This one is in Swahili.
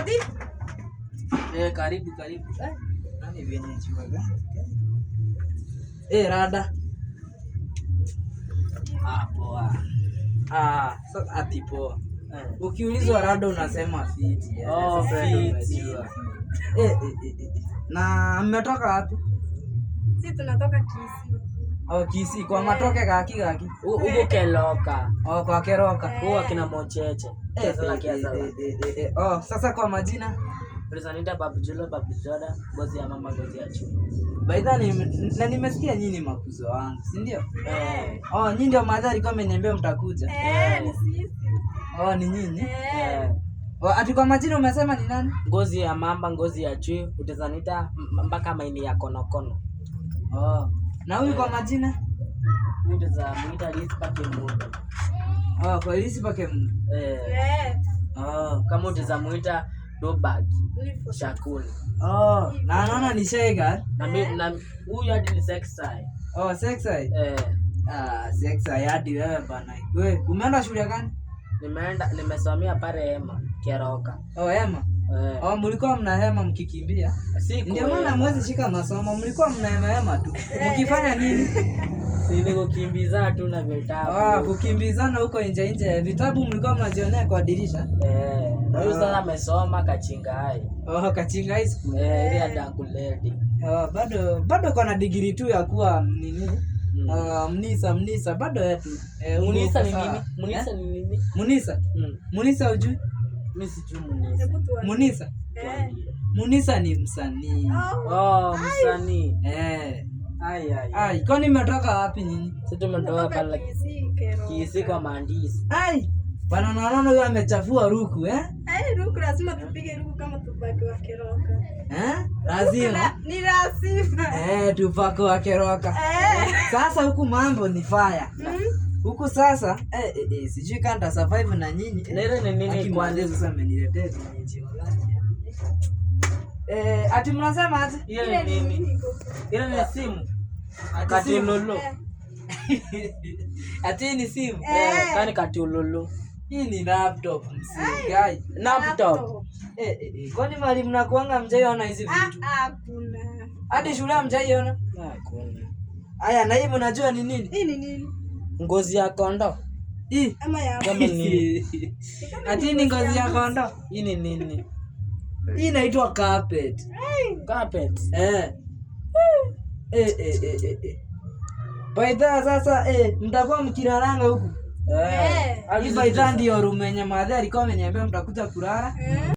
Ati? Karibu. Nani vienyeji waga? Rada. Poa. Sasa ati poa. Ukiulizwa rada unasema fiti. Fiti. Na mmetoka wapi? Sisi tunatoka Kisii. Kisii kwa matoke gaki. Huko Keroka. Kwa Keroka. Huko kina Mocheche. Sasa kwa majina Presanita Babu Julo, Babu Joda, gozi ya mama, gozi ya chuo. Baidha na nimesikia nyinyi makuzo wangu, si ndio? Nyinyi ndio madhari kama niambia mtakuja. Ni sisi. Ni nyinyi? Ati kwa majina umesema ni nani? Ngozi ya mamba, ngozi ya chui, utazanita mpaka maini ya konokono. Na huyu kwa majina? Utazamuita lisi pake mundu. Kwa lisi pake mundu. Kama utazamuita dobag, shakuni. Na anaona ni shega. Na huyu hadi ni sexai. Sexai? Sexai hadi wewe bana. Wewe umeenda shule gani? Nimesomea pale Hema, Keroka. Hema? Mlikuwa mna hema mkikimbia? Ndio maana hamwezi shika masomo, mlikuwa mna hema tu. Mkifanya nini? Si kukimbiza tu na vitabu. Kukimbizana huko nje. Vitabu mlikuwa mnajionea kwa dirisha? Na huyu sasa amesoma Kachingai. Kachingai school. Ile ya Dankuledi. Bado kuna degree tu ya kuwa nini? Mnisa bado yetu. Munisa ni nini? Munisa hujui? Mimi sijui Munisa. Munisa? Munisa ni msanii. Msanii. Ai, kwani mmetoka wapi nyinyi? Sisi tumetoka pale Kisii kwa Mandisi. Bana naona huyo amechafua ruku, Ruku lazima tupige ruku kama tupake wa Keroka. Lazima. Ni lazima. Tupake wa Keroka. Sasa huku mambo ni fire. Huku sasa sijui kama nita survive na nyinyi. Nere ni nini kwanza sasa mmeniletea nyinyi online. Ati mnasema ati? Ile ni nini? Ile ni simu. Kati lolo. Ati ni simu. Kani kati lolo. Hii ni laptop msee, guys. Laptop. Kwani mali mnakuanga mjaiona hizi vitu? Hakuna. Hadi shule mjaiona? Hakuna. Haya, na hivi unajua ni nini? Hii ni nini? Ngozi ya kondo. Ama ya kama nini? Ati ni ngozi ya kondo. Hii ni nini? Hii inaitwa carpet. Carpet. Baidha sasa mtakuwa mkiraranga huku. Hii baidha ndio room yenye madhari alikuwa ameniambia mtakuja kulala.